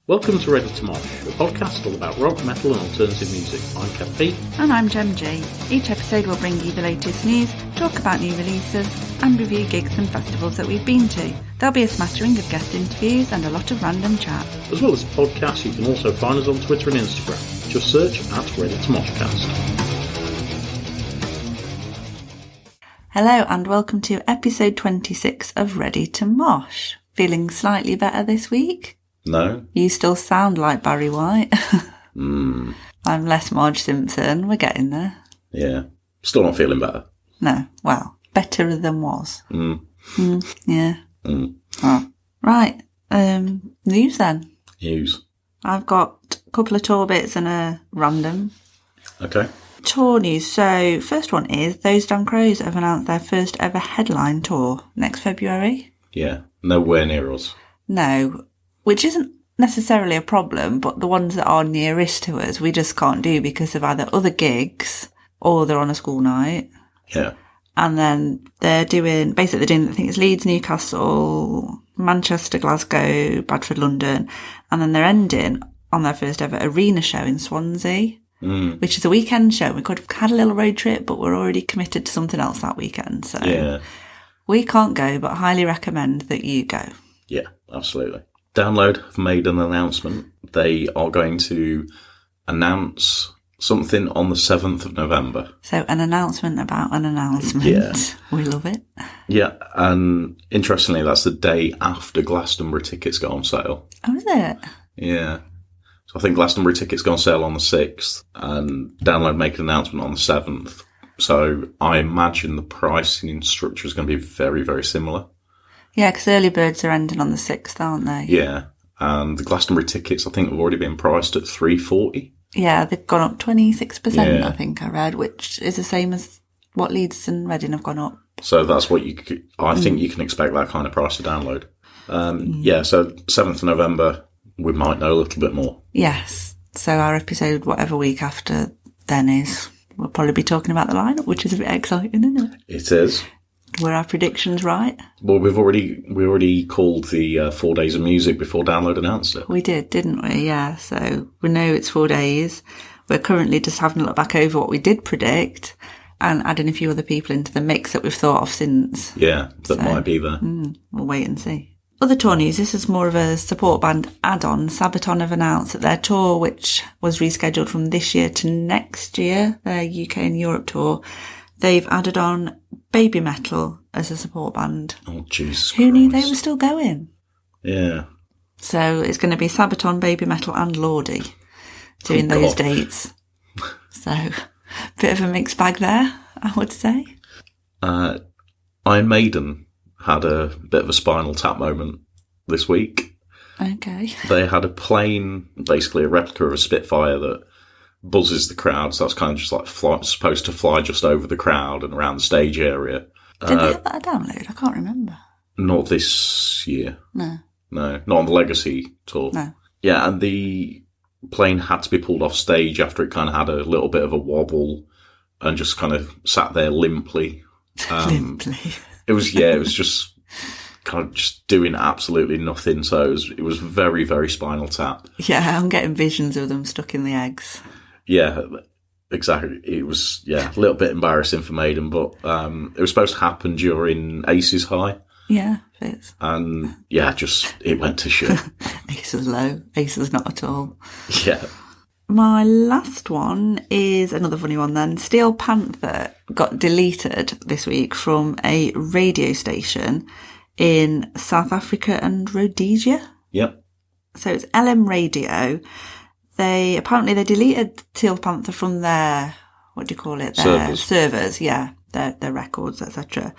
Welcome to Ready to Mosh, a podcast all about rock, metal and alternative music. I'm Kev P. And I'm Gem G. Each episode will bring you the latest news, talk about new releases and review gigs and festivals that we've been to. There'll be a smattering of guest interviews and a lot of random chat. As well as the podcast, you can also find us on Twitter and Instagram. Just search at Ready to Moshcast. Hello and welcome to episode 26 of Ready to Mosh. Feeling slightly better this week? No. You still sound like Barry White. I'm less Marge Simpson. We're getting there. Yeah. Still not feeling better. No. Well, better than was. Yeah. Oh. Right. News then. News. I've got a couple of tour bits and a random. Okay. Tour news. So, first one is Those Damn Crows have announced their first ever headline tour next February. Yeah. Nowhere near us. No. Which isn't necessarily a problem, but the ones that are nearest to us, we just can't do because of either other gigs or they're on a school night. Yeah. And then they're doing, I think it's Leeds, Newcastle, Manchester, Glasgow, Bradford, London. And then they're ending on their first ever arena show in Swansea, which is a weekend show. We could have had a little road trip, but we're already committed to something else that weekend. So yeah. We can't go, but highly recommend that you go. Yeah, absolutely. Download have made an announcement. They are going to announce something on the 7th of November. So an announcement about an announcement. Yeah. We love it. Yeah, and interestingly, that's the day after Glastonbury tickets go on sale. Oh, is it? Yeah. So I think Glastonbury tickets go on sale on the 6th, and Download make an announcement on the 7th. So I imagine the pricing structure is going to be very, very similar. Yeah, because early birds are ending on the 6th, aren't they? Yeah, and the Glastonbury tickets, I think, have already been priced at $340. Yeah, they've gone up 26%, Yeah. I think I read, which is the same as what Leeds and Reading have gone up. So that's what I think you can expect that kind of price to Download. Yeah, so 7th of November, we might know a little bit more. Yes, so our episode, whatever week after then is, we'll probably be talking about the lineup, which is a bit exciting, isn't it? It is. Were our predictions right? Well, we already called the 4 days of music before Download announced it. We did, didn't we? Yeah, so we know it's 4 days. We're currently just having a look back over what we did predict and adding a few other people into the mix that we've thought of since. Yeah, that might be there. We'll wait and see. Other tour news, this is more of a support band add-on. Sabaton have announced that their tour, which was rescheduled from this year to next year, their UK and Europe tour, they've added on Baby Metal as a support band. Oh, Jesus Who knew Christ. they were still going? Yeah. So it's going to be Sabaton, Baby Metal and Lordi doing those dates. So, bit of a mixed bag there, I would say. Iron Maiden had a bit of a Spinal Tap moment this week. Okay. They had a plane, basically a replica of a Spitfire that buzzes the crowd, so that's kind of just like supposed to fly just over the crowd and around the stage area. Did they have that a download? I can't remember. Not this year. No. No, not on the Legacy tour. No. Yeah, and the plane had to be pulled off stage after it kind of had a little bit of a wobble and just kind of sat there limply. Limply. It was just kind of just doing absolutely nothing. So it was very, very Spinal Tap. Yeah, I'm getting visions of them stuck in the eggs. Yeah, exactly. It was, a little bit embarrassing for Maiden, but it was supposed to happen during Aces High. Yeah, fits. And it went to shit. Aces low. Aces not at all. Yeah. My last one is another funny one then. Steel Panther got deleted this week from a radio station in South Africa and Rhodesia. Yep. So it's LM Radio. They deleted Steel Panther from their, what do you call it? Their servers, yeah. Their records, etc.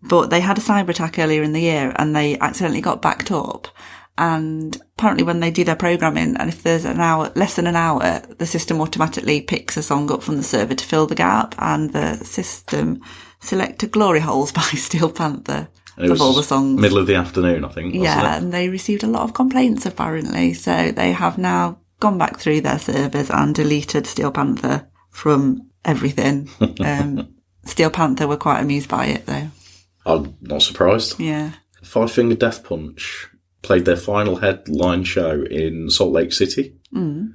But they had a cyber attack earlier in the year and they accidentally got backed up. And apparently when they do their programming, and if there's less than an hour, the system automatically picks a song up from the server to fill the gap, and the system selected Glory Holes by Steel Panther of all the songs. Middle of the afternoon, I think. Yeah, and they received a lot of complaints apparently. So they have now gone back through their servers and deleted Steel Panther from everything. Steel Panther were quite amused by it though. I'm not surprised. Yeah. Five Finger Death Punch played their final headline show in Salt Lake City. Mm.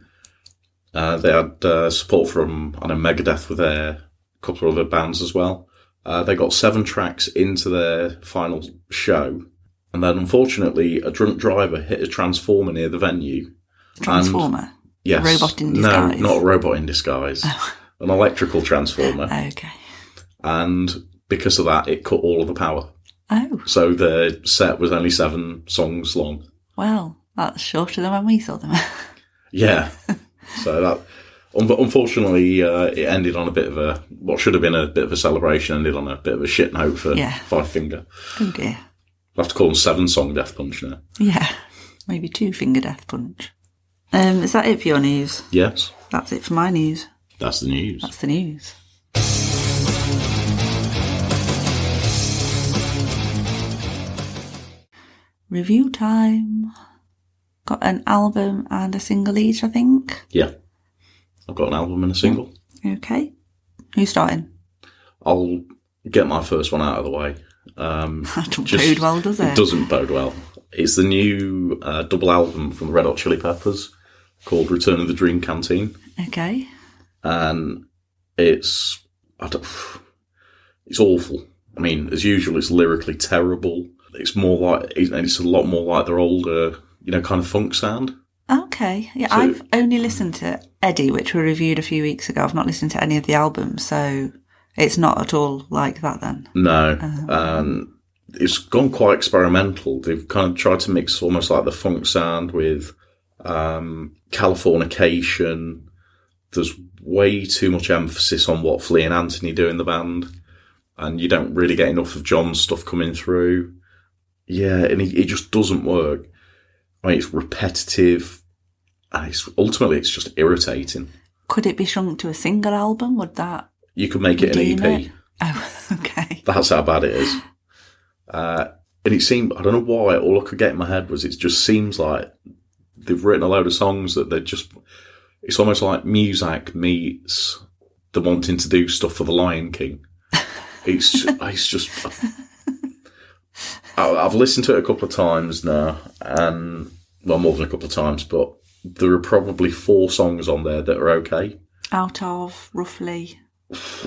They had support from, Megadeth with a couple of other bands as well. They got 7 tracks into their final show, and then unfortunately a drunk driver hit a transformer near the venue. Transformer? Yes. A robot in disguise? No, not a robot in disguise. An electrical transformer. Okay. And because of that, it cut all of the power. Oh. So the set was only 7 songs long. Well, that's shorter than when we saw them. Yeah. So that, unfortunately, it ended on a bit of what should have been a bit of a celebration, ended on a bit of a shit note for Five Finger. Oh dear. We'll have to call them 7-song Death Punch now. Yeah. Maybe 2-finger Death Punch. Is that it for your news? Yes. That's it for my news. That's the news. That's the news. Review time. Got an album and a single each, I think. Yeah. I've got an album and a single. Okay. Who's starting? I'll get my first one out of the way. That don't bode well, does it? It doesn't bode well. It's the new double album from the Red Hot Chili Peppers called Return of the Dream Canteen. Okay. And it's awful. I mean, as usual, it's lyrically terrible. It's a lot more like their older, kind of funk sound. Okay. Yeah, so, I've only listened to Eddie, which we reviewed a few weeks ago. I've not listened to any of the albums, so it's not at all like that then. No. It's gone quite experimental. They've kind of tried to mix almost like the funk sound with Californication. There's way too much emphasis on what Flea and Anthony do in the band, and you don't really get enough of John's stuff coming through. Yeah, and it just doesn't work. I mean, it's repetitive, and it's just irritating. Could it be shrunk to a single album? Would that... You could make it an EP. It? Oh, okay. That's how bad it is. And it seemed, I don't know why, all I could get in my head was it just seems like they've written a load of songs that it's almost like Muzak meets the wanting to do stuff for the Lion King. It's just I've listened to it a couple of times now, and well, more than a couple of times, but there are probably 4 songs on there that are okay. Out of, roughly?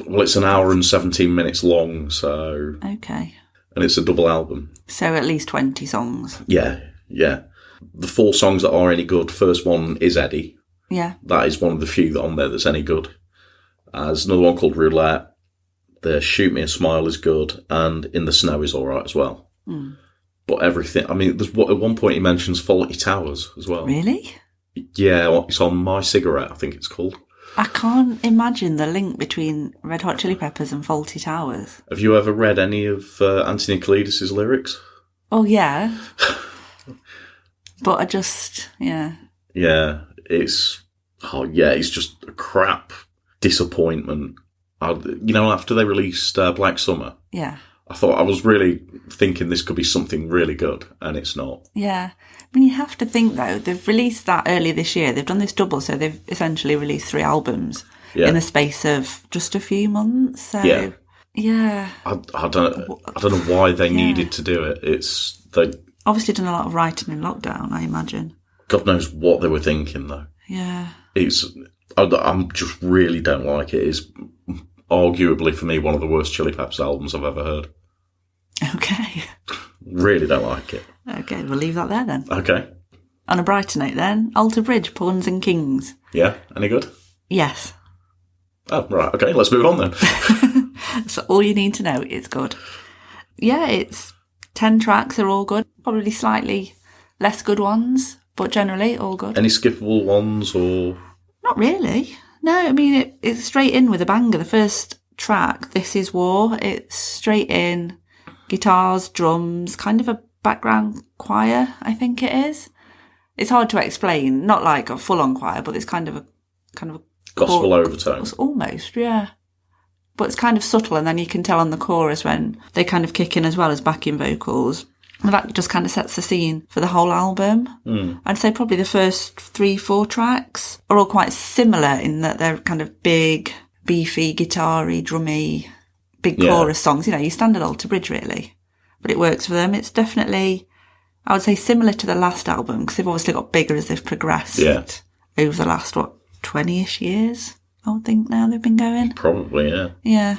Well, it's an hour and 17 minutes long, so... Okay. And it's a double album. So at least 20 songs. Yeah. The 4 songs that are any good, first one is Eddie. Yeah. That is one of the few that on there that's any good. There's another one called Roulette. The Shoot Me a Smile is good, and In the Snow is alright as well. Mm. But everything, I mean, at one point he mentions Faulty Towers as well. Really? Yeah, it's on My Cigarette, I think it's called. I can't imagine the link between Red Hot Chili Peppers and Faulty Towers. Have you ever read any of Anthony Kiedis' lyrics? Oh, yeah. But I just, yeah. Yeah, it's just a crap disappointment. After they released Black Summer, yeah, I was really thinking this could be something really good, and it's not. Yeah. I mean, you have to think, though, they've released that earlier this year. They've done this double, so they've essentially released 3 albums in the space of just a few months. So, yeah. I don't know why they needed to do it. They obviously done a lot of writing in lockdown, I imagine. God knows what they were thinking, though. Yeah. I just really don't like it. It's arguably, for me, one of the worst Chili Peppers albums I've ever heard. Okay. Really don't like it. Okay, we'll leave that there then. Okay. On a brighter note then, Alter Bridge, Pawns and Kings. Yeah, any good? Yes. Oh, right, okay, let's move on then. So all you need to know is good. Yeah, it's 10 tracks, they're all good. Probably slightly less good ones, but generally all good. Any skippable ones or...? Not really. No, I mean, it's straight in with a banger. The first track, This Is War, it's straight in, guitars, drums, kind of a background choir, I think it is. It's hard to explain, not like a full-on choir, but it's kind of a gospel overtones. Almost, yeah. But it's kind of subtle, and then you can tell on the chorus when they kind of kick in as well as backing vocals. And that just kind of sets the scene for the whole album. Mm. I'd say probably the first 3-4 tracks are all quite similar in that they're kind of big, beefy, guitar-y, drummy, big chorus songs. Your standard Alter Bridge, really. But it works for them. It's definitely I would say similar to the last album, because they've obviously got bigger as they've progressed over the last, 20-ish years, I would think now they've been going. Probably, yeah. Yeah.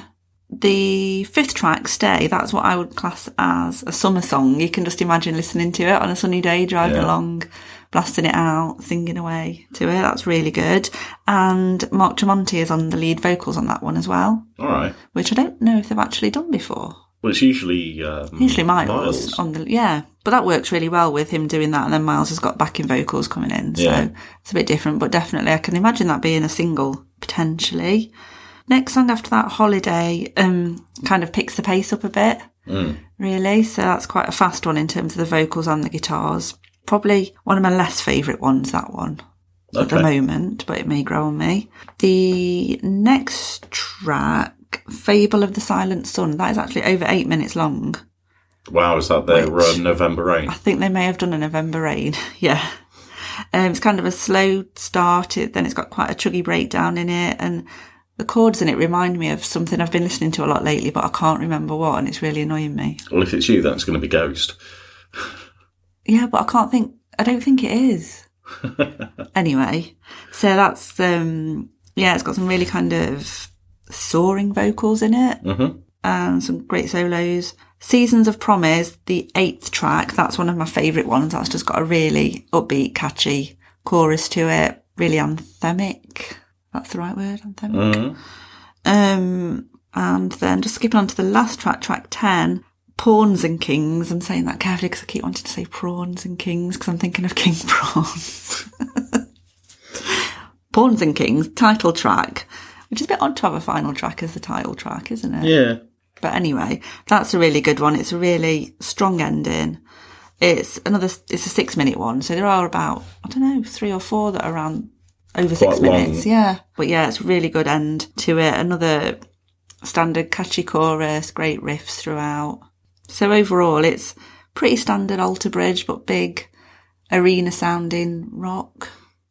The 5th track, Stay, that's what I would class as a summer song. You can just imagine listening to it on a sunny day, driving along, blasting it out, singing away to it. That's really good. And Mark Tremonti is on the lead vocals on that one as well. All right. Which I don't know if they've actually done before. Well, it's usually Miles on the but that works really well with him doing that, and then Miles has got backing vocals coming in, so it's a bit different. But definitely, I can imagine that being a single potentially. Next song after that, Holiday, kind of picks the pace up a bit, really. So that's quite a fast one in terms of the vocals and the guitars. Probably one of my less favourite ones, that one, at the moment, but it may grow on me. The next track, Fable of the Silent Sun, that is actually over 8 minutes long. Wow, is that their November Rain? I think they may have done a November Rain, yeah. It's kind of a slow start, then it's got quite a chuggy breakdown in it, and the chords in it remind me of something I've been listening to a lot lately, but I can't remember what, and it's really annoying me. Well, if it's you, then it's going to be Ghost. Yeah, but I don't think it is. Anyway, so that's, it's got some really kind of soaring vocals in it, and some great solos. Seasons of Promise, the 8th track, that's one of my favourite ones. That's just got a really upbeat, catchy chorus to it, really anthemic. That's the right word, anthemic. And then just skipping on to the last track, track 10, Pawns and Kings. I'm saying that carefully because I keep wanting to say prawns and kings because I'm thinking of king prawns. Pawns and Kings, title track, which is a bit odd to have a final track as the title track, isn't it? Yeah. But anyway, that's a really good one. It's a really strong ending. It's a 6-minute one. So there are about, 3 or 4 that are around over quite 6 minutes. long. Yeah. But yeah, it's a really good end to it. Another standard catchy chorus, great riffs throughout. So overall, it's pretty standard Alter Bridge, but big arena sounding rock.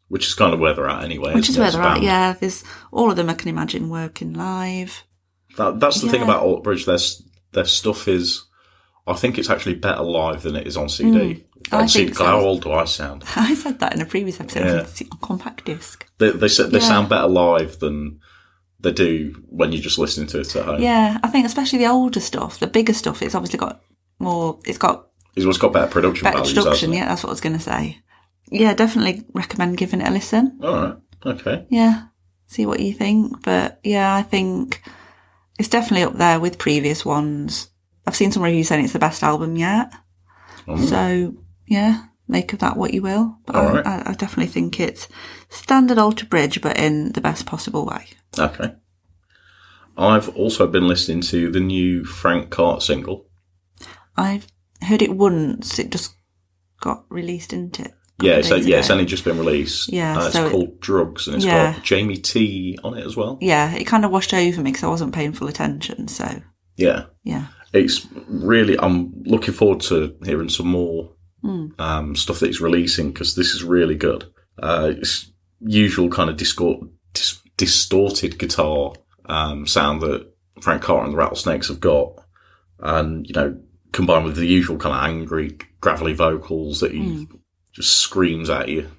Which is kind of where they're at anyway. Which is where they're at, yeah. There's all of them I can imagine working live. That's the thing about Alter Bridge. Their stuff is, I think it's actually better live than it is on CD. I think so. How old do I sound? I said that in a previous episode on compact disc. They sound better live than they do when you're just listening to it at home. Yeah, I think especially the older stuff, the bigger stuff, it's obviously got more. It's got better production values. Better production, yeah, that's what I was going to say. Yeah, definitely recommend giving it a listen. All right, okay. Yeah, see what you think. But yeah, I think it's definitely up there with previous ones. I've seen some reviews saying it's the best album yet. So, yeah, make of that what you will. But I definitely think it's standard Alter Bridge, but in the best possible way. Okay. I've also been listening to the new Frank Carter single. I've heard it once. It just got released, didn't it? It's only just been released. Yeah, it's called Drugs, and it's got Jamie T on it as well. Yeah, it kind of washed over me because I wasn't paying full attention. So yeah, it's really. I'm looking forward to hearing some more stuff that he's releasing because this is really good. It's usual kind of distorted guitar sound that Frank Carter and the Rattlesnakes have got, and combined with the usual kind of angry, gravelly vocals that he just screams at you.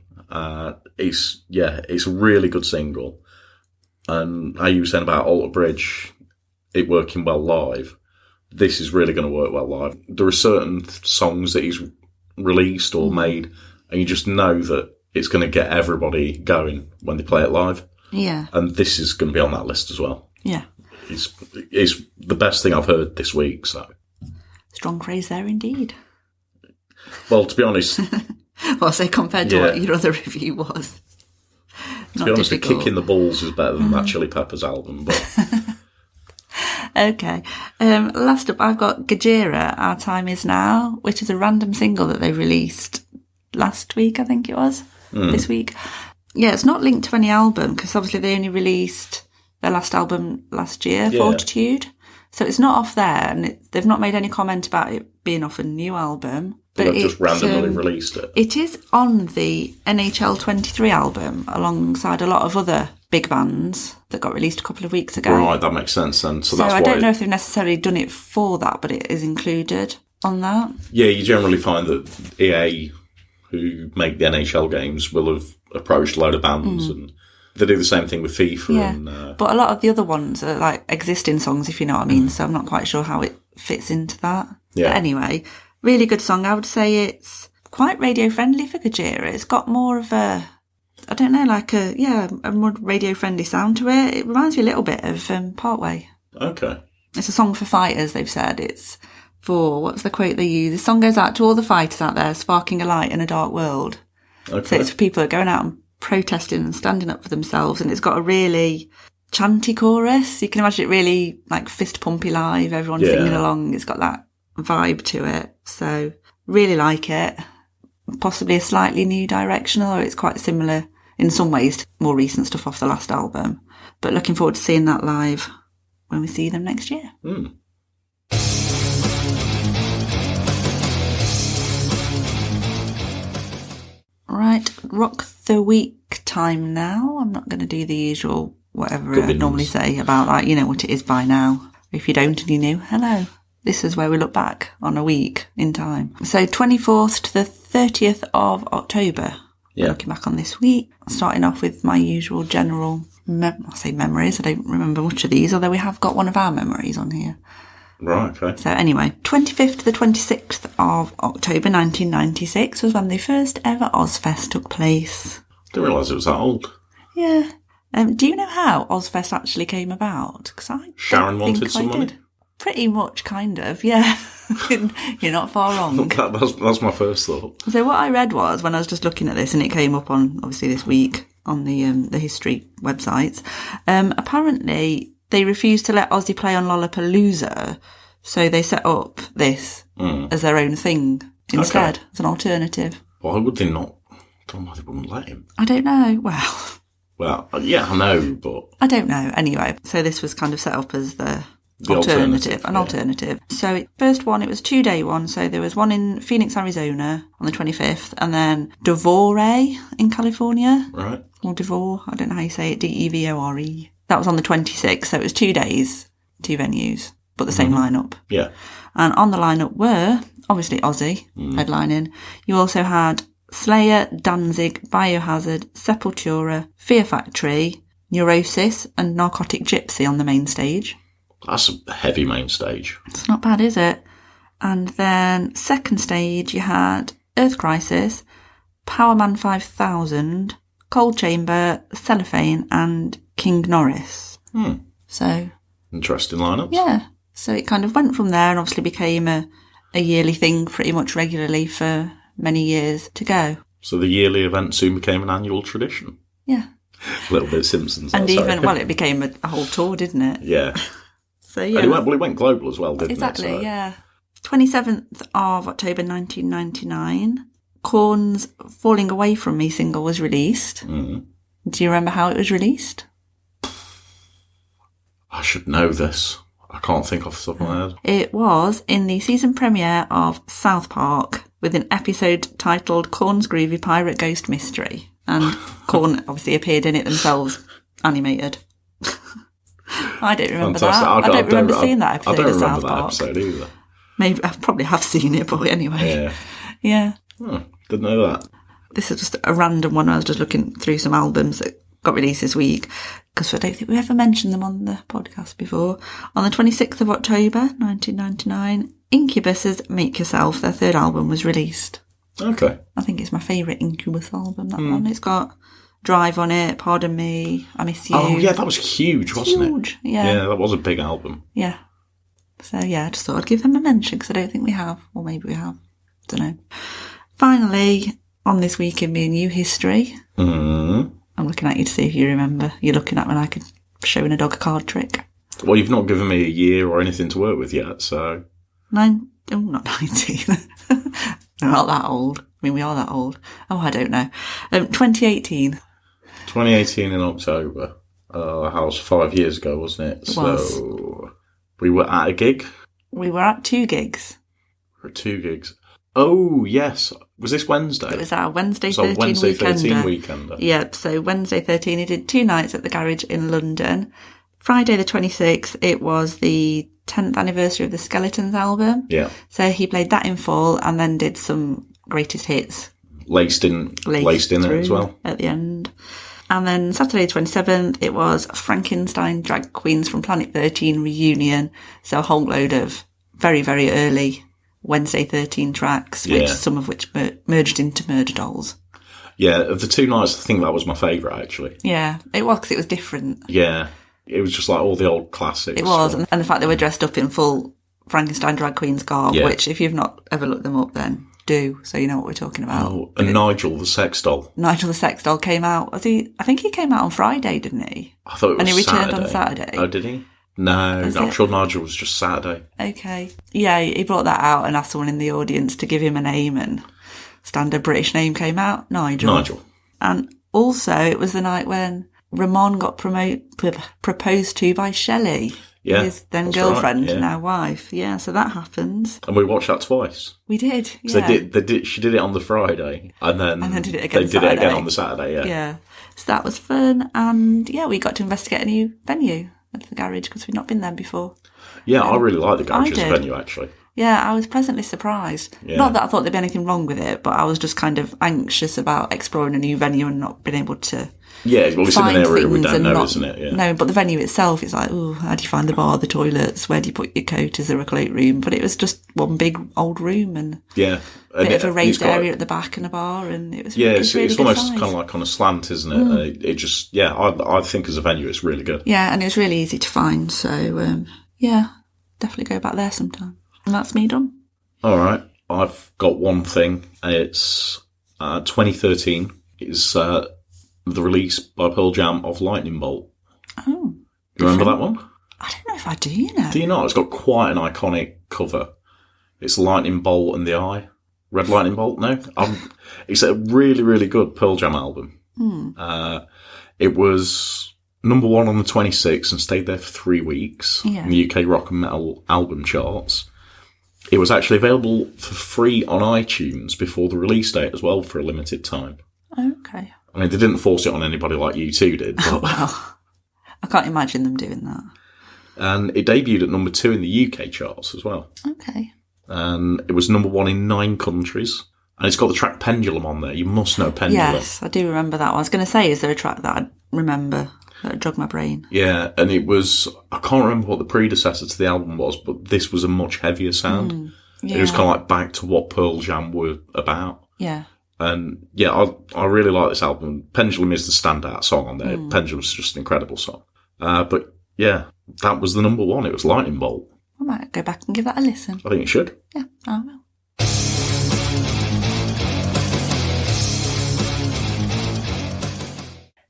It's a really good single. And how you were saying about Alter Bridge, it working well live, this is really going to work well live. There are certain songs that he's released or made, and you just know that it's going to get everybody going when they play it live. Yeah. And this is going to be on that list as well. Yeah. It's the best thing I've heard this week, so. Strong phrase there indeed. Well, to be honest... Well, say compared to what your other review was. To be honest, the Kick in the Balls is better than that Chili Peppers album, but... Okay. Last up, I've got Gajira, Our Time Is Now, which is a random single that they released last week, I think it was, this week. Yeah, it's not linked to any album, because obviously they only released their last album last year, Fortitude. So it's not off there, and they've not made any comment about it being off a new album. But they've just randomly released it. It is on the NHL 23 album, alongside a lot of other big bands that got released a couple of weeks ago. Right, that makes sense then. So that's I don't know if they've necessarily done it for that, but it is included. on that. Yeah, you generally find that EA, who make the NHL games, will have approached a load of bands, and they do the same thing with FIFA. Yeah, and, but a lot of the other ones are like existing songs, if you know what I mean, so I'm not quite sure how it fits into that. Yeah. But anyway, really good song. I would say it's quite radio-friendly for Gojira. It's got more of a, I don't know, like a more radio-friendly sound to it. It reminds me a little bit of Partway. Okay. It's a song for fighters, they've said. It's for, what's the quote they use? The song goes out to all the fighters out there, sparking a light in a dark world. Okay. So it's for people that are going out and protesting and standing up for themselves, and it's got a really chanty chorus. You can imagine it really like fist pumpy live, everyone singing along. It's got that vibe to it. So really like it. Possibly a slightly new direction, although it's quite similar in some ways to more recent stuff off the last album. But looking forward to seeing that live when we see them next year. Right, Rock the Week time now. I'm not going to do the usual whatever I normally say about that. You know what it is by now. If you don't and you're new, hello. This is where we look back on a week in time. So 24th to the 30th of October. Yeah. Looking back on this week. Starting off with my usual general, I'll say memories. I don't remember much of these, although we have got one of our memories on here. Right, okay. So anyway, 25th to the 26th of October 1996 was when the first ever Ozfest took place. Didn't realise it was that old. Yeah. Do you know how Ozfest actually came about? Because Sharon wanted some money? Pretty much, kind of, yeah. You're not far wrong. That's my first thought. So what I read was, when I was just looking at this, and it came up on, obviously, this week on the history websites, apparently they refused to let Ozzy play on Lollapalooza, so they set up this as their own thing instead, as an alternative. Why would they not? I don't know why they wouldn't let him. I don't know. Well, yeah, I know, but... I don't know. Anyway, so this was kind of set up as the alternative. Alternative. So first one, it was a 2-day one. So there was one in Phoenix, Arizona on the 25th, and then Devore in California. Right. Or Devore, I don't know how you say it, Devore. That was on the 26th. So it was 2 days, 2 venues, but the same lineup. Yeah. And on the lineup were, obviously, Ozzy headlining. You also had Slayer, Danzig, Biohazard, Sepultura, Fear Factory, Neurosis, and Narcotic Gypsy on the main stage. That's a heavy main stage. It's not bad, is it? And then second stage, you had Earth Crisis, Powerman 5000, Cold Chamber, Cellophane, and King Norris. So interesting lineups. Yeah. So it kind of went from there and obviously became a yearly thing pretty much regularly for many years to go. So the yearly event soon became an annual tradition. Yeah. A little bit Simpsons. And even, well, it became a whole tour, didn't it? Yeah. So, yeah. And it went global as well, didn't exactly, it? Exactly, yeah. 27th of October 1999, Korn's Falling Away From Me single was released. Do you remember how it was released? I should know this. I can't think off the top of my head. It was in the season premiere of South Park with an episode titled Korn's Groovy Pirate Ghost Mystery. And Korn obviously appeared in it themselves, animated. I don't remember Fantastic. that. I don't remember seeing that episode of South Park. I don't remember that episode either. Maybe I probably have seen it, but anyway. Yeah. Oh, didn't know that. This is just a random one. I was just looking through some albums that got released this week, because I don't think we ever mentioned them on the podcast before. On the 26th of October 1999, Incubus's Make Yourself, their third album, was released. Okay. I think it's my favourite Incubus album, that one. It's got Drive on it, Pardon Me, I Miss You. Oh, yeah, that was huge, wasn't it? Yeah. Yeah, that was a big album. Yeah. So, yeah, I just thought I'd give them a mention, because I don't think we have. Or maybe we have. Don't know. Finally, on this week in Me and You history, I'm looking at you to see if you remember. You're looking at me like showing a dog a card trick. Well, you've not given me a year or anything to work with yet, so... Not 19. We're not that old. I mean, we are that old. Oh, I don't know. 2018. 2018 in October. That was 5 years ago, wasn't it? It was. So we were at a gig? We were at 2 gigs. We were at 2 gigs. Oh, yes. Was this Wednesday? It was our Wednesday 13 weekender. Wednesday 13 weekender. weekender. Yeah, so Wednesday 13, he did 2 nights at the Garage in London. Friday the 26th, it was the 10th anniversary of the Skeletons album. Yeah. So he played that in full and then did some greatest hits. Laced in it as well. At the end. And then Saturday the 27th, it was Frankenstein Drag Queens from Planet 13 reunion. So a whole load of very, very early Wednesday 13 tracks, some of which merged into Murder Dolls. Yeah, of the two nights, I think that was my favourite, actually. Yeah, it was, because it was different. Yeah, it was just like all the old classics. It was, and the fact they were dressed up in full Frankenstein Drag Queens garb, which if you've not ever looked them up, then do, so you know what we're talking about. Oh, and Nigel the Sex Doll. Nigel the Sex Doll came out. I think he came out on Friday, didn't he? I thought it was Saturday. And he returned on Saturday. Oh, did he? No, I'm sure Nigel was just Saturday. Okay. Yeah, he brought that out and asked someone in the audience to give him a name, and standard British name came out, Nigel. And also, it was the night when Ramon got proposed to by Shelley. Yeah, his then girlfriend, now wife. Yeah, so that happens. And we watched that twice. We did. Yeah. She did it on the Friday, and then did it again. They did it again on the Saturday. Yeah. Yeah. So that was fun, and we got to investigate a new venue at the garage because we'd not been there before. Yeah, I really like the garage as a venue, actually. Yeah, I was pleasantly surprised. Yeah. Not that I thought there'd be anything wrong with it, but I was just kind of anxious about exploring a new venue and not being able to. Yeah, well, it's in an area we don't know, isn't it? Yeah. No, but the venue itself is like, how do you find the bar, the toilets, where do you put your coat, is there a cloakroom? But it was just one big old room and a bit of a raised area at the back and a bar, and it was it's almost kind of like on a slant, isn't it? It just, I think as a venue it's really good. Yeah, and it was really easy to find, so definitely go back there sometime. And that's me done. All right, I've got one thing. It's 2013. It's the release by Pearl Jam of Lightning Bolt. Oh. You remember that one? I don't know if I do, you know. Do you not? It's got quite an iconic cover. It's Lightning Bolt and the Eye. Red Lightning Bolt? No? It's a really, really good Pearl Jam album. It was number 1 on the 26th and stayed there for 3 weeks in the UK rock and metal album charts. It was actually available for free on iTunes before the release date as well for a limited time. Okay. I mean, they didn't force it on anybody like U2 did. But well, I can't imagine them doing that. And it debuted at number 2 in the UK charts as well. Okay. And it was number 1 in 9 countries. And it's got the track Pendulum on there. You must know Pendulum. Yes, I do remember that one. I was going to say, is there a track that I remember that jogged my brain? Yeah, and it was, I can't remember what the predecessor to the album was, but this was a much heavier sound. It was kind of like back to what Pearl Jam were about. Yeah. And I really like this album. Pendulum is the standout song on there. Pendulum's just an incredible song. But yeah, that was the number 1. It was Lightning Bolt. I might go back and give that a listen. I think you should. Yeah, I will.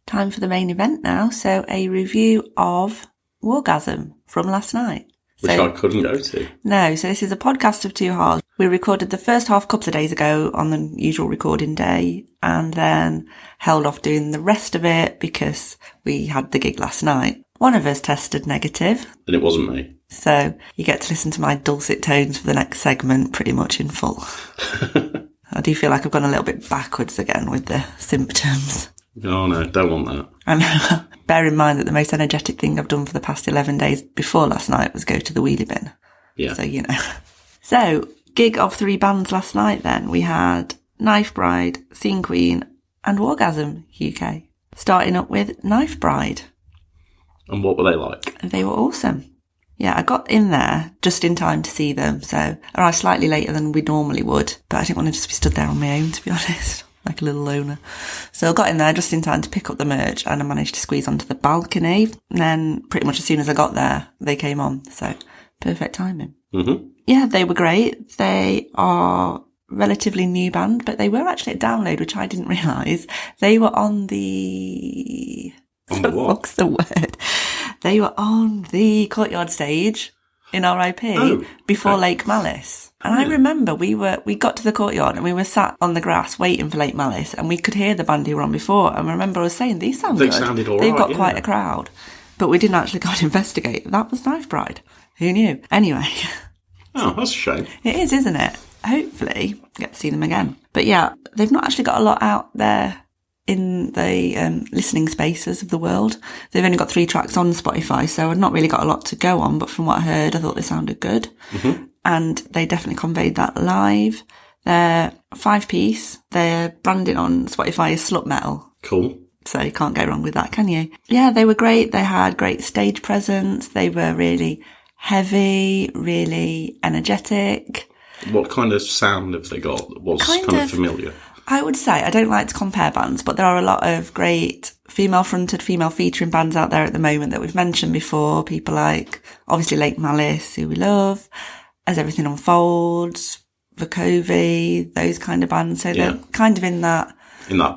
Time for the main event now. So a review of Wargasm from last night. Which I couldn't go to. No, so this is a podcast of 2 halves. We recorded the first half a couple of days ago on the usual recording day and then held off doing the rest of it because we had the gig last night. One of us tested negative. And it wasn't me. So you get to listen to my dulcet tones for the next segment pretty much in full. I do feel like I've gone a little bit backwards again with the symptoms. Oh no, don't want that. And bear in mind that the most energetic thing I've done for the past 11 days before last night was go to the wheelie bin. Yeah. So, you know. So, gig of 3 bands last night then. We had Knife Bride, Scene Queen and Wargasm UK. Starting up with Knife Bride. And what were they like? They were awesome. Yeah, I got in there just in time to see them. So, I arrived slightly later than we normally would. But I didn't want to just be stood there on my own, to be honest. Like a little loner. So I got in there just in time to pick up the merch and I managed to squeeze onto the balcony. And then pretty much as soon as I got there, they came on. So perfect timing. Mm-hmm. Yeah, they were great. They are relatively new band, but they were actually at Download, which I didn't realise. They were on the... On the what? What's the word? They were on the Courtyard stage in RIP before Lake Malice. And I remember we got to the Courtyard and we were sat on the grass waiting for Lake Malice and we could hear the band who were on before. And I remember I was saying, these sound good. Sounded all They've right, got quite a crowd. But we didn't actually go and investigate. That was Knife Bride. Who knew? Anyway. Oh, that's a shame. It is, isn't it? Hopefully get to see them again. But yeah, they've not actually got a lot out there in the listening spaces of the world. They've only got 3 tracks on Spotify, so I've not really got a lot to go on, but from what I heard, I thought they sounded good. Mm-hmm. And they definitely conveyed that live. They're 5-piece. Their branding on Spotify is slut metal. Cool. So you can't go wrong with that, can you? Yeah, they were great. They had great stage presence. They were really heavy, really energetic. What kind of sound have they got that was kind of familiar? I would say, I don't like to compare bands, but there are a lot of great female-fronted, female-featuring bands out there at the moment that we've mentioned before. People like, obviously, Lake Malice, who we love, As Everything Unfolds, Vukovi, those kind of bands. So they're kind of in that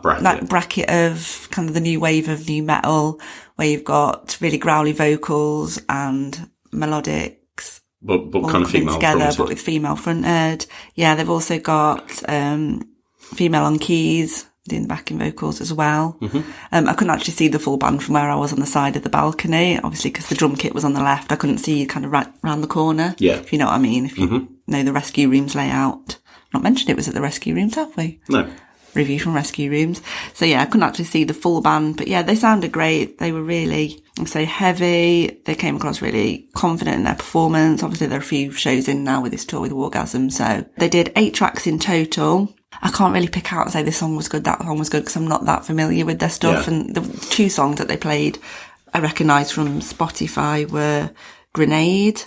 bracket. That bracket of kind of the new wave of new metal, where you've got really growly vocals and melodics. But kind of female together, fronted. but with female fronted. Yeah, they've also got female on keys doing the backing vocals as well. Mm-hmm. I couldn't actually see the full band from where I was on the side of the balcony, obviously because the drum kit was on the left. I couldn't see kind of right round the corner. Yeah, if you know what I mean. If you know the Rescue Rooms layout. Not mentioned it was at the Rescue Rooms, have we? No. Review from Rescue Rooms. So yeah, I couldn't actually see the full band, but yeah, they sounded great. They were really, I'd say, heavy. They came across really confident in their performance. Obviously, there are a few shows in now with this tour with Wargasm. So they did 8 tracks in total. I can't really pick out and say this song was good, that song was good, because I'm not that familiar with their stuff. Yeah. And the 2 songs that they played, I recognised from Spotify, were Grenade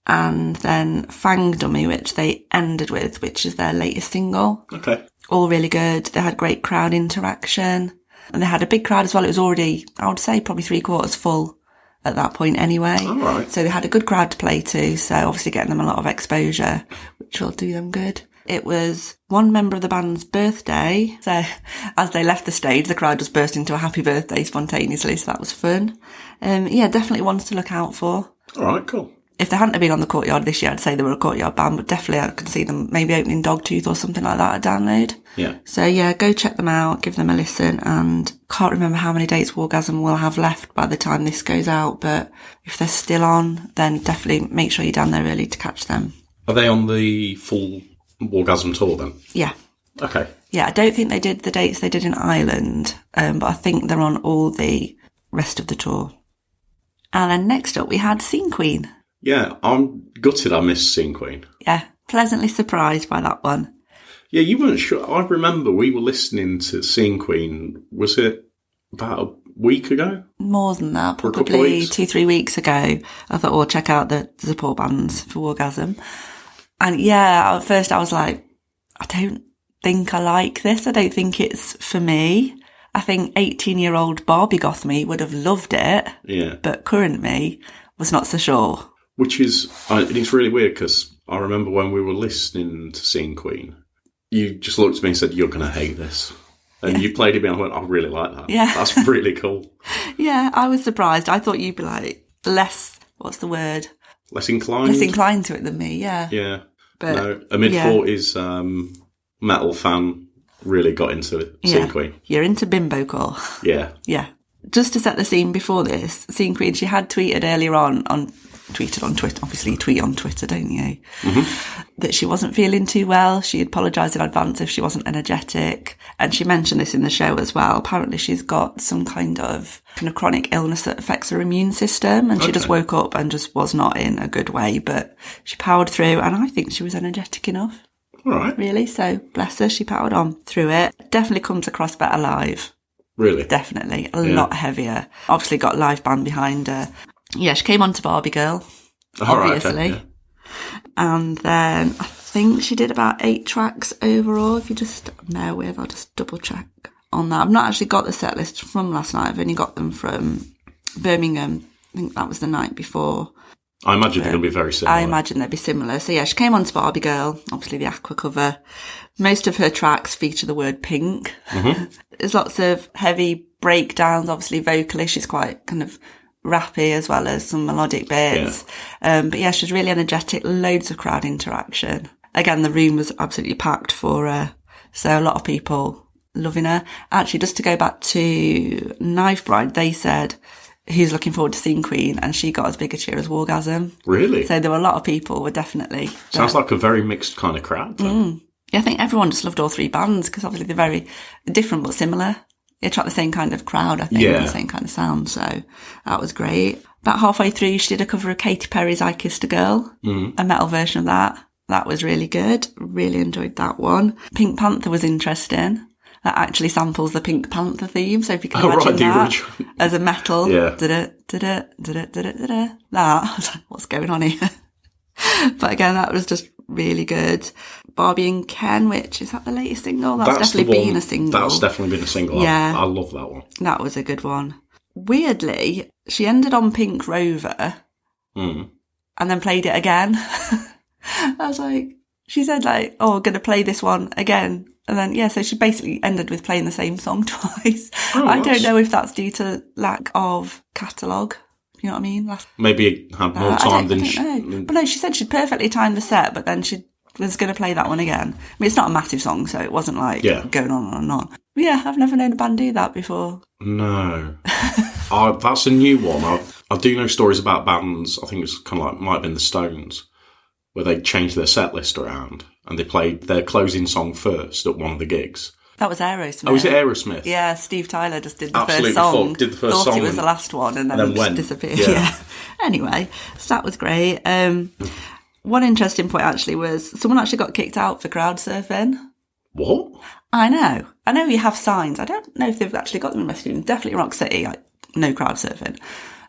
and then Fang Dummy, which they ended with, which is their latest single. Okay. All really good. They had great crowd interaction. And they had a big crowd as well. It was already, I would say, probably 3/4 full at that point anyway. All right. So they had a good crowd to play to. So obviously getting them a lot of exposure, which will do them good. It was one member of the band's birthday. So as they left the stage, the crowd just burst into a happy birthday spontaneously. So that was fun. Yeah, definitely ones to look out for. All right, cool. If they hadn't have been on the Courtyard this year, I'd say they were a Courtyard band, but definitely I could see them maybe opening Dogtooth or something like that at Download. Yeah. So yeah, go check them out, give them a listen, and can't remember how many dates Wargasm will have left by the time this goes out, but if they're still on, then definitely make sure you're down there early to catch them. Are they on the full Wargasm tour then? Yeah. Okay. Yeah, I don't think they did the dates they did in Ireland, but I think they're on all the rest of the tour. And then next up we had Scene Queen. Yeah, I'm gutted I missed Scene Queen. Yeah, pleasantly surprised by that one. Yeah, you weren't sure. I remember we were listening to Scene Queen, was it about a week ago? More than that, probably 2-3 weeks ago. I thought, well, check out the support bands for Wargasm. And yeah, at first I was like, I don't think I like this. I don't think it's for me. I think 18-year-old Barbie Goth me would have loved it. Yeah. But current me was not so sure. Which is, it's really weird because I remember when we were listening to Scene Queen, you just looked at me and said, you're going to hate this. And you played it and I went, I really like that. Yeah. That's really cool. Yeah, I was surprised. I thought you'd be like less, what's the word? Less inclined? Less inclined to it than me, yeah. Yeah. But, no, a mid-40s metal fan really got into Scene Queen. You're into bimbo core. Yeah. Yeah. Just to set the scene before this, Scene Queen, she had tweeted earlier on Twitter, obviously you tweet on Twitter, don't you? Mm-hmm. That she wasn't feeling too well. She apologised in advance if she wasn't energetic. And she mentioned this in the show as well. Apparently she's got some kind of chronic illness that affects her immune system. And she just woke up and just was not in a good way. But she powered through and I think she was energetic enough. All right. Really. So bless her, she powered on through it. Definitely comes across better live. Really? Definitely. A lot heavier. Obviously got a live band behind her. Yeah, she came on to Barbie Girl, obviously. Right, okay, And then I think she did about 8 tracks overall. If you just bear with, I'll just double check on that. I've not actually got the set list from last night. I've only got them from Birmingham. I think that was the night before. I imagine they're going to be very similar. I imagine they'd be similar. So yeah, she came on to Barbie Girl, obviously the Aqua cover. Most of her tracks feature the word pink. Mm-hmm. There's lots of heavy breakdowns, obviously vocally. She's quite kind of rappy as well as some melodic bits. Yeah. But yeah, she was really energetic, loads of crowd interaction. Again, the room was absolutely packed for her. So a lot of people loving her. Actually, just to go back to Knife Bride, they said, who's looking forward to Scene Queen, and she got as big a cheer as Wargasm. Really? So there were a lot of people were definitely... Sounds like a very mixed kind of crowd. Yeah, I think everyone just loved all 3 bands because obviously they're very different but similar. It attracted the same kind of crowd, I think, Yeah. and the same kind of sound. So that was great. About halfway through, she did a cover of Katy Perry's I Kissed a Girl, a metal version of that. That was really good. Really enjoyed that one. Pink Panther was interesting. That actually samples the Pink Panther theme. So if you can imagine that as a metal, that. I was like, what's going on here? But again, that was just really good. Barbie and Ken, which is that the latest single? That's definitely been a single. That's definitely been a single. Yeah. I love that one. That was a good one. Weirdly, she ended on Pink Rover and then played it again. I was like, she said like, oh, I'm going to play this one again. And then, yeah, so she basically ended with playing the same song twice. I don't know if that's due to lack of catalogue. You know what I mean? Maybe had more time than she... But no, she said she'd perfectly timed the set, but then she was going to play that one again. I mean, it's not a massive song, so it wasn't like going on and on. But yeah, I've never known a band do that before. No. That's a new one. I do know stories about bands, I think it's kind of like, might have been the Stones, where they changed their set list around and they played their closing song first at one of the gigs. That was Aerosmith. Oh, was it Aerosmith? Yeah, Steve Tyler just did the first song. Thought it was the last one and then just disappeared. Yeah. Anyway, so that was great. One interesting point actually was someone actually got kicked out for crowd surfing. What? I know you have signs. I don't know if they've actually got them in West London. Definitely Rock City, like, no crowd surfing.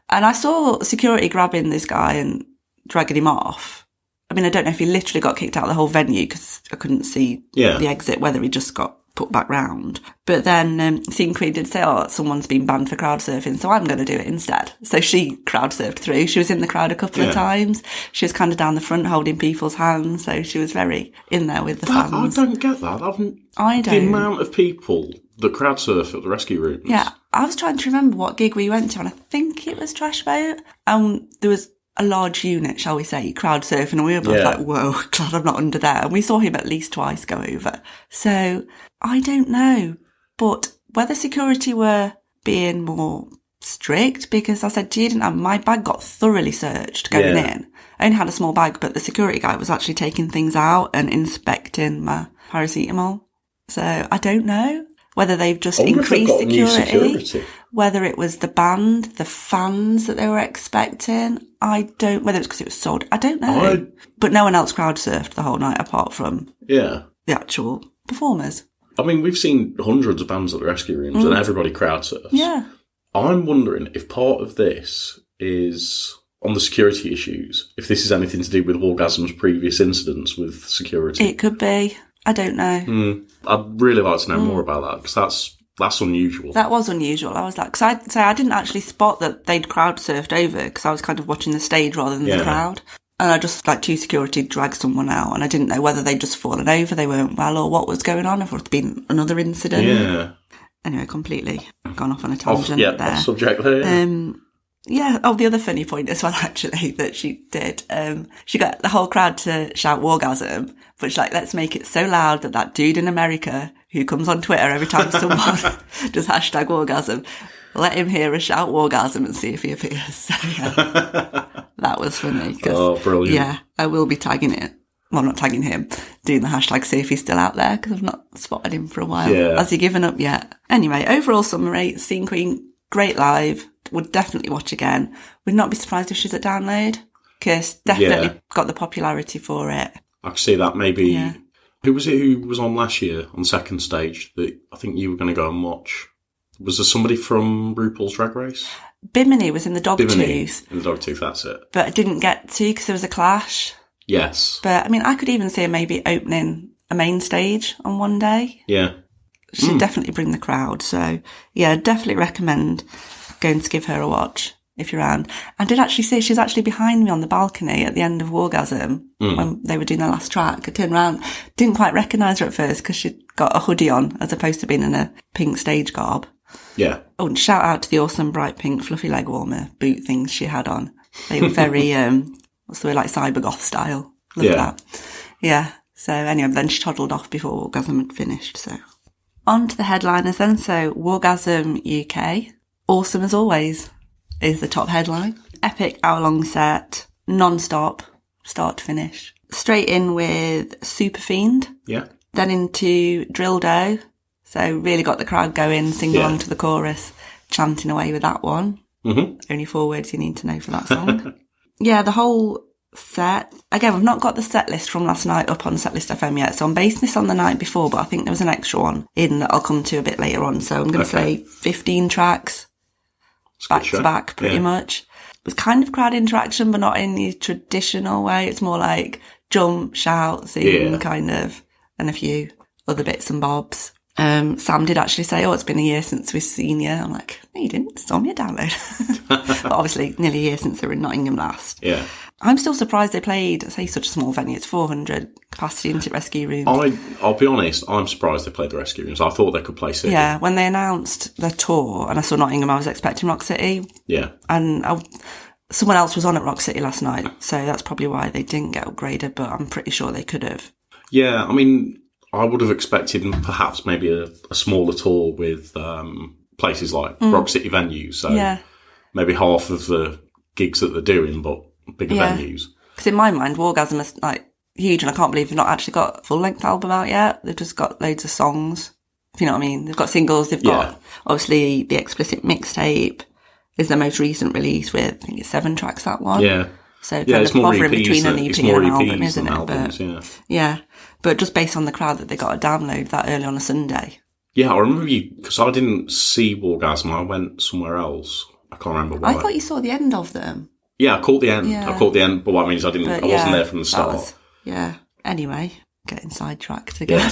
And I saw security grabbing this guy and dragging him off. I mean, I don't know if he literally got kicked out of the whole venue because I couldn't see the exit, whether he just got put back round. But then Scene Queen did say, oh, someone's been banned for crowd surfing, so I'm going to do it instead. So she crowd surfed through. She was in the crowd a couple of times. She was kind of down the front holding people's hands, so she was very in there with the fans. I don't get that. I don't. The amount of people that crowd surf at the rescue rooms. Yeah, I was trying to remember what gig we went to, and I think it was Trash Boat. There was a large unit, shall we say, crowd surfing, and we were both like, whoa, glad I'm not under there. And we saw him at least twice go over. So I don't know, but whether security were being more strict, because I said to you, my bag got thoroughly searched going in. I only had a small bag, but the security guy was actually taking things out and inspecting my paracetamol. So I don't know whether they've just increased security, whether it was the band, the fans that they were expecting. Whether it's because it was sold. I don't know. But no one else crowd surfed the whole night apart from the actual performers. I mean, we've seen hundreds of bands at the rescue rooms and everybody crowd surfs. Yeah. I'm wondering if part of this is on the security issues, if this is anything to do with Wargasm's previous incidents with security. It could be. I don't know. I'd really like to know more about that, because that's unusual. That was unusual. I was like, because I didn't actually spot that they'd crowd surfed over, because I was kind of watching the stage rather than the crowd. And I just, like, two security dragged someone out, and I didn't know whether they'd just fallen over, they weren't well, or what was going on, if it had been another incident. Yeah. Anyway, completely gone off on a tangent there. Off subject there, the other funny point as well, actually, that she did, she got the whole crowd to shout Wargasm, but she's like, let's make it so loud that dude in America who comes on Twitter every time someone does hashtag Wargasm, let him hear us shout Wargasm and see if he appears. So, that was funny. Oh, brilliant. Yeah, I will be tagging it. Well, not tagging him, doing the hashtag, see if he's still out there, because I've not spotted him for a while. Yeah. Has he given up yet? Anyway, overall summary, Scene Queen, great live. Would definitely watch again. Would not be surprised if she's at Download, because definitely got the popularity for it. I could see that maybe. Yeah. Who was it who was on last year on second stage that I think you were going to go and watch? Was there somebody from RuPaul's Drag Race? Bimini was in the Dogtooth. In the Dogtooth, that's it. But I didn't get to because there was a clash. Yes. But I mean, I could even see her maybe opening a main stage on one day. Yeah. She'd definitely bring the crowd. So yeah, definitely recommend going to give her a watch if you're around. I did actually see she's actually behind me on the balcony at the end of Wargasm when they were doing their last track. I turned around, didn't quite recognise her at first because she'd got a hoodie on as opposed to being in a pink stage garb. Yeah. Oh, and shout out to the awesome bright pink fluffy leg warmer boot things she had on. They were very, what's the word, like cybergoth style. Love that. Yeah. So anyway, then she toddled off before Wargasm had finished. So on to the headliners then. So Wargasm UK, awesome as always, is the top headline. Epic hour-long set, non-stop, start to finish. Straight in with Super Fiend. Yeah. Then into Drill Dough, So really got the crowd going, singing along to the chorus, chanting away with that one. Mm-hmm. Only 4 words you need to know for that song. Yeah, the whole set. Again, we've not got the set list from last night up on Setlist FM yet, so I'm basing this on the night before, but I think there was an extra one in that I'll come to a bit later on. So I'm going to say 15 tracks, back to back, pretty much. It was kind of crowd interaction, but not in the traditional way. It's more like jump, shout, sing, kind of, and a few other bits and bobs. Sam did actually say, it's been a year since we've seen you. I'm like, no, you didn't. It's on your download. But obviously, nearly a year since they were in Nottingham last. Yeah. I'm still surprised they played, I say, such a small venue. It's 400 capacity into Rescue Rooms. I'll be honest, I'm surprised they played the Rescue Rooms. I thought they could play City. Yeah, when they announced the tour and I saw Nottingham, I was expecting Rock City. Yeah. And someone else was on at Rock City last night, so that's probably why they didn't get upgraded, but I'm pretty sure they could have. Yeah, I mean, I would have expected perhaps maybe a smaller tour with places like Rock City venues. So maybe half of the gigs that they're doing, but bigger venues. Because in my mind, Wargasm is like huge, and I can't believe they've not actually got a full-length album out yet. They've just got loads of songs, if you know what I mean. They've got singles, they've got, obviously, the Explicit mixtape is their most recent release with, I think it's 7 tracks, that one. Yeah. So kind of hovering between an EP and an album, isn't it? Albums, yeah. But just based on the crowd that they got to download that early on a Sunday. Yeah, I remember because I didn't see Wargasm, I went somewhere else. I can't remember why. I thought you saw the end of them. Yeah, I caught the end. Yeah. I caught the end, but what means I wasn't there from the start. Anyway, getting sidetracked again.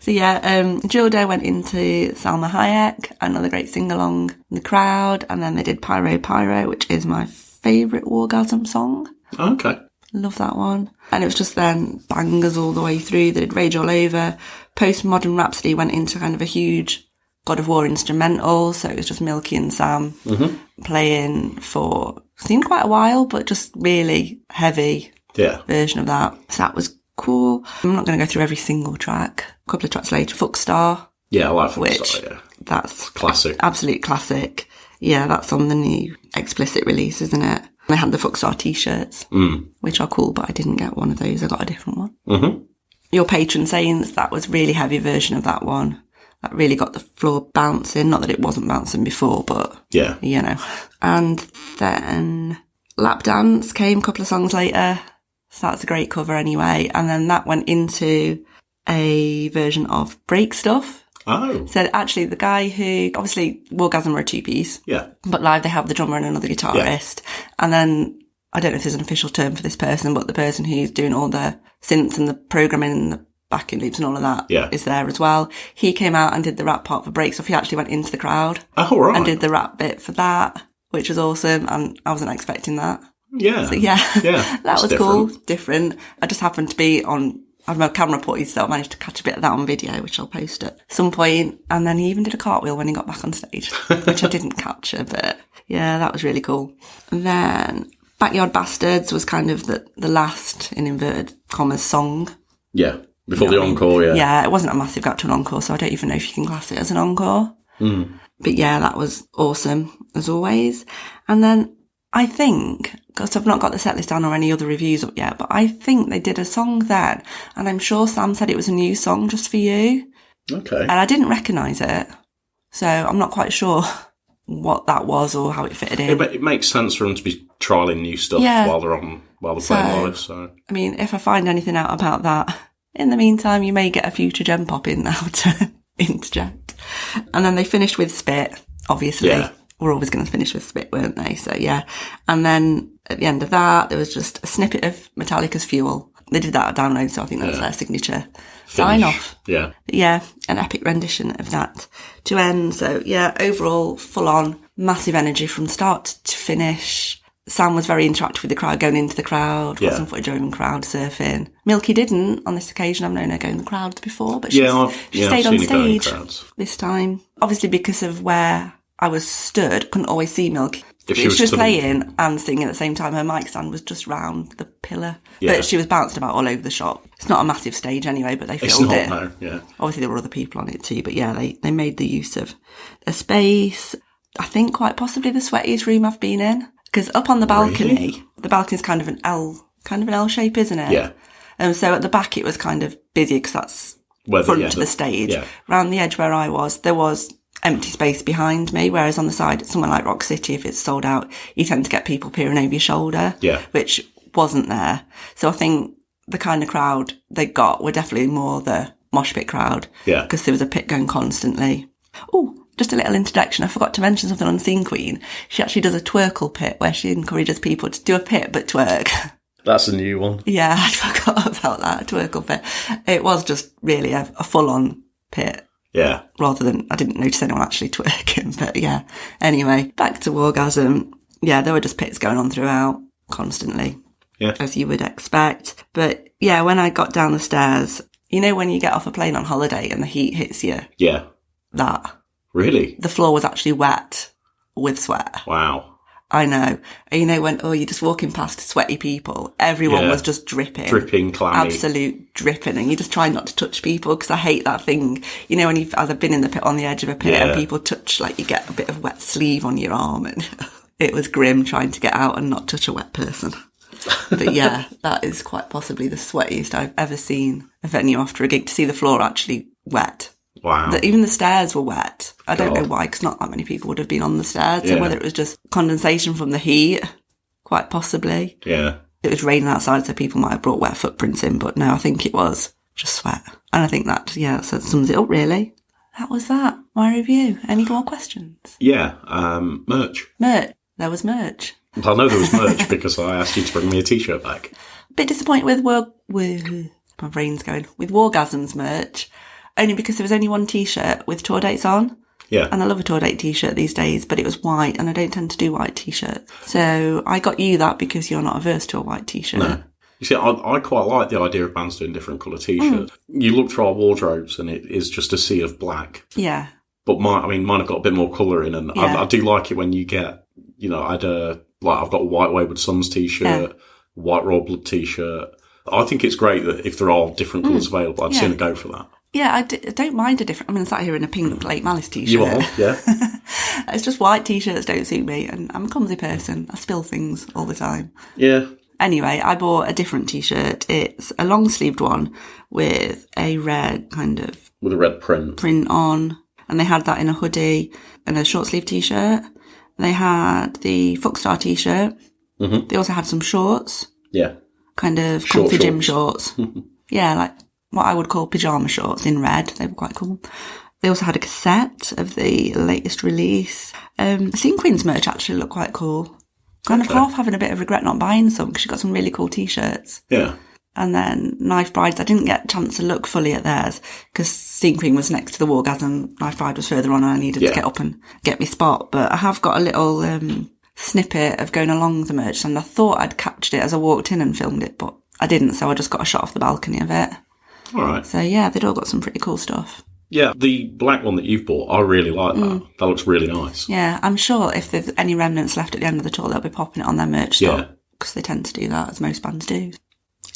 Yeah. So Jill Day went into Salma Hayek, another great sing-along in the crowd, and then they did Pyro Pyro, which is my favourite Wargasm song. Okay. Love that one. And it was just then bangers all the way through. They did Rage All Over. Postmodern Rhapsody went into kind of a huge God of War instrumental, so it was just Milky and Sam playing for seemed quite a while, but just really heavy version of that. So that was cool. I'm not going to go through every single track. A couple of tracks later, Fuck Star. Yeah, I like Fuck Star, yeah. That's classic. Absolute classic. Yeah, that's on the new Explicit release, isn't it? They had the Fuck Star t-shirts, which are cool, but I didn't get one of those. I got a different one. Mm-hmm. Your Patron Saints, that was really heavy version of that one. That really got the floor bouncing. Not that it wasn't bouncing before, but, you know. And then Lap Dance came a couple of songs later. So that's a great cover anyway. And then that went into a version of Break Stuff. Oh. So actually the guy who, obviously Wargasm were a 2-piece. Yeah. But live they have the drummer and another guitarist. Yeah. And then, I don't know if there's an official term for this person, but the person who's doing all the synths and the programming and the backing loops and all of that is there as well. He came out and did the rap part for Break Stuff. He actually went into the crowd. Oh, right. And did the rap bit for that, which was awesome. And I wasn't expecting that. Yeah. So that was different. Cool. Different. I just happened to be on, I'm a camera boy, so I managed to catch a bit of that on video, which I'll post at some point. And then he even did a cartwheel when he got back on stage, which I didn't capture, but yeah, that was really cool. And then Backyard Bastards was kind of the last, in inverted commas, song. Yeah, before the encore, Yeah, it wasn't a massive gap to an encore, so I don't even know if you can class it as an encore. But yeah, that was awesome, as always. And then I think, because I've not got the setlist down or any other reviews up yet, but I think they did a song then, and I'm sure Sam said it was a new song just for you. Okay. And I didn't recognise it, so I'm not quite sure what that was or how it fitted in. It makes sense for them to be trialling new stuff while they're playing live. So I mean, if I find anything out about that, in the meantime, you may get a future gem pop in now to interject. And then they finished with Spit, obviously. Yeah. We're always going to finish with Spit, weren't they? So, yeah. And then at the end of that, there was just a snippet of Metallica's Fuel. They did that at download, so I think that was their signature sign-off. Yeah. Yeah, an epic rendition of that to end. So, yeah, overall, full-on, massive energy from start to finish. Sam was very interactive with the crowd, going into the crowd, got some footage of him crowd surfing. Milky didn't on this occasion. I've known her go in the crowds before, but she stayed on stage this time. Obviously, because of where I was stood, couldn't always see Milky. She was just playing and singing at the same time. Her mic stand was just round the pillar. Yeah. But she was bouncing about all over the shop. It's not a massive stage anyway, but they filled it. No, yeah. Obviously, there were other people on it too, but yeah, they made the use of a space. I think quite possibly the sweatiest room I've been in. Because up on the balcony, the balcony's kind of an L shape, isn't it? Yeah. So at the back it was kind of busy because that's front to the stage. Yeah. Around the edge where I was, there was empty space behind me, whereas on the side, somewhere like Rock City, if it's sold out, you tend to get people peering over your shoulder, which wasn't there. So I think the kind of crowd they got were definitely more the mosh pit crowd, because there was a pit going constantly. Oh, just a little introduction. I forgot to mention something on Scene Queen. She actually does a twerkle pit where she encourages people to do a pit but twerk. That's a new one. Yeah, I forgot about that, a twerkle pit. It was just really a full-on pit. Yeah. Rather than, I didn't notice anyone actually twerking, but yeah. Anyway, back to Wargasm. Yeah, there were just pits going on throughout, constantly. Yeah. As you would expect. But yeah, when I got down the stairs, you know when you get off a plane on holiday and the heat hits you? Yeah. That. Really? The floor was actually wet with sweat. Wow. I know. And you know when, you're just walking past sweaty people, everyone was just dripping. Dripping, clammy. Absolute dripping. And you just try not to touch people, because I hate that thing. You know when you've either been in the pit on the edge of a pit and people touch, like you get a bit of wet sleeve on your arm, and it was grim trying to get out and not touch a wet person. But yeah, that is quite possibly the sweatiest I've ever seen a venue after a gig, to see the floor actually wet. Wow. Even the stairs were wet. I don't know why, because not that many people would have been on the stairs. So whether it was just condensation from the heat, quite possibly. Yeah. It was raining outside, so people might have brought wet footprints in, but no, I think it was just sweat. And I think that, so sums it up, really. That was that. My review. Any more questions? Yeah. Merch. Merch. There was merch. Well, I know there was merch because I asked you to bring me a t-shirt back. Bit disappointed with my brain's going, with Wargasm's merch. Only because there was only one t-shirt with tour dates on. Yeah. And I love a tour date t-shirt these days, but it was white, and I don't tend to do white t-shirts. So I got you that because you're not averse to a white t-shirt. No. You see, I quite like the idea of bands doing different colour t-shirts. You look through our wardrobes and it is just a sea of black. Yeah. But mine have got a bit more colour in, and I do like it when you get, I've got a white Wayward Sons t-shirt, white Royal Blood t-shirt. I think it's great that if there are different colours available, I'd sooner go for that. Yeah, I don't mind a different... I'm sat here in a pink Lake Malice t-shirt. You are, yeah. It's just white t-shirts don't suit me, and I'm a clumsy person. I spill things all the time. Yeah. Anyway, I bought a different t-shirt. It's a long-sleeved one with a red kind of... With a red print. Print on. And they had that in a hoodie and a short-sleeved t-shirt. They had the Fuckstar t-shirt. Mm-hmm. They also had some shorts. Yeah. Kind of comfy gym shorts. Yeah, like what I would call pyjama shorts in red. They were quite cool. They also had a cassette of the latest release. Scene Queen's merch actually looked quite cool. Kind of half having a bit of regret not buying some, because she got some really cool t-shirts. Yeah. And then Knife Brides, I didn't get a chance to look fully at theirs because Scene Queen was next to the Wargasm. Knife Bride was further on, and I needed to get up and get me spot. But I have got a little snippet of going along the merch, and I thought I'd captured it as I walked in and filmed it, but I didn't, so I just got a shot off the balcony of it. All right. So yeah, they'd all got some pretty cool stuff. Yeah, the black one that you've bought, I really like that. That looks really nice. Yeah, I'm sure if there's any remnants left at the end of the tour, they'll be popping it on their merch store, because they tend to do that, as most bands do.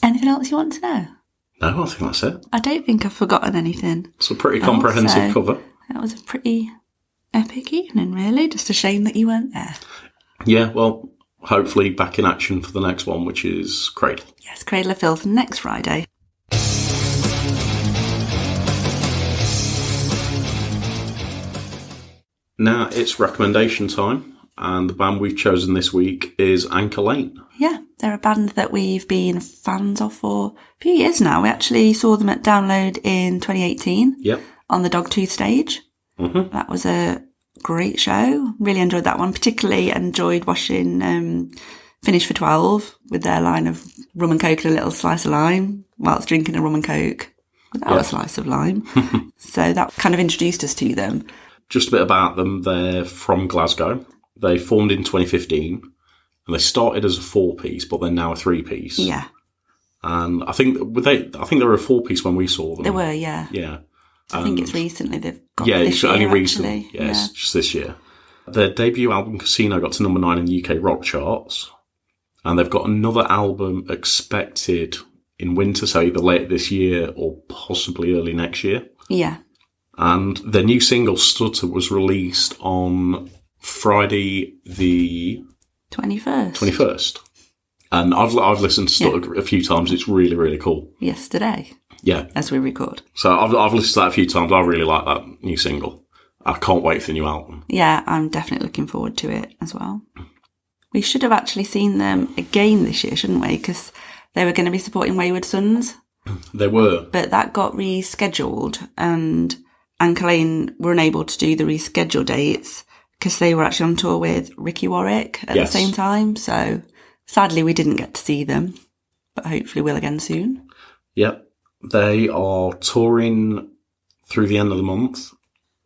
Anything else you want to know? No, I think that's it. I don't think I've forgotten anything. It's a pretty comprehensive cover. That was a pretty epic evening, really. Just a shame that you weren't there. Yeah, well, hopefully back in action for the next one, which is Cradle. Yes, Cradle of Filth next Friday. Now it's recommendation time, and the band we've chosen this week is Anchor Lane. Yeah, they're a band that we've been fans of for a few years now. We actually saw them at Download in 2018 on the Dogtooth stage. Mm-hmm. That was a great show. Really enjoyed that one. Particularly enjoyed watching Finish for 12 with their line of rum and coke and a little slice of lime whilst drinking a rum and coke without a slice of lime. So that kind of introduced us to them. Just a bit about them. They're from Glasgow. They formed in 2015, and they started as a 4-piece, but they're now a 3-piece. Yeah. And I think they were a 4-piece when we saw them. They were, yeah. Yeah. I think it's recently they've got this year, only actually. recently. Yeah, it's just this year. Their debut album, Casino, got to number 9 in the UK rock charts. And they've got another album expected in winter, so either later this year or possibly early next year. Yeah. And their new single, Stutter, was released on Friday the 21st. And I've listened to Stutter a few times. It's really, really cool. Yesterday. Yeah. as we record. So I've listened to that a few times. I really like that new single. I can't wait for the new album. Yeah, I'm definitely looking forward to it as well. We should have actually seen them again this year, shouldn't we? Because they were going to be supporting Wayward Sons. They were. But that got rescheduled, and Anchor Lane were unable to do the rescheduled dates because they were actually on tour with Ricky Warwick at the same time. So sadly, we didn't get to see them, but hopefully we'll again soon. Yep. They are touring through the end of the month.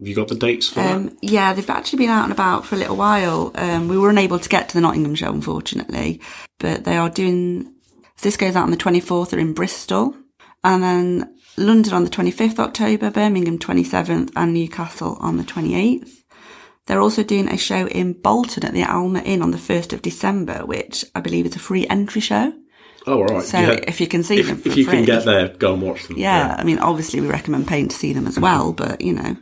Have you got the dates for that? Yeah, they've actually been out and about for a little while. We were unable to get to the Nottingham show, unfortunately, but they are doing... This goes out on the 24th, they're in Bristol, and then London on the 25th October, Birmingham 27th, and Newcastle on the 28th. They're also doing a show in Bolton at the Alma Inn on the 1st of December, which I believe is a free entry show. Oh, all right. So if you can see them for free. If you can get there, go and watch them. Yeah, I mean, obviously we recommend paying to see them as well, but, you know,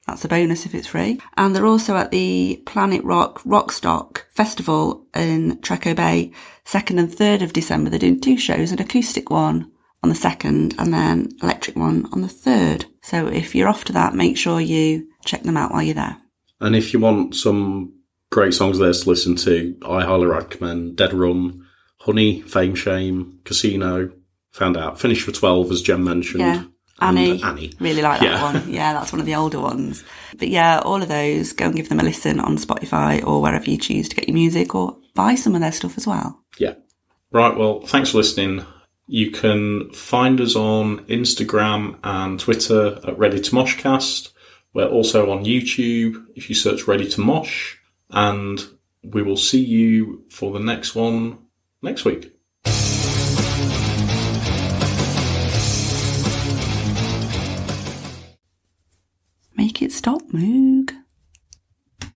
that's a bonus if it's free. And they're also at the Planet Rock Rockstock Festival in Treco Bay, 2nd and 3rd of December. They're doing 2 shows, an acoustic one on the 2nd and then electric one on the 3rd. So if you're off to that, make sure you check them out while you're there. And if you want some great songs there to listen to, I highly recommend Dead Run, Honey, Fame Shame, Casino, Found Out, Finish for 12, as Jem mentioned. Yeah. Annie. Really like that one. Yeah, that's one of the older ones. But yeah, all of those, go and give them a listen on Spotify or wherever you choose to get your music, or buy some of their stuff as well. Yeah. Right, well, thanks for listening. You can find us on Instagram and Twitter at Ready to Moshcast. We're also on YouTube if you search Ready to Mosh. And we will see you for the next one next week. Make it stop, Moog.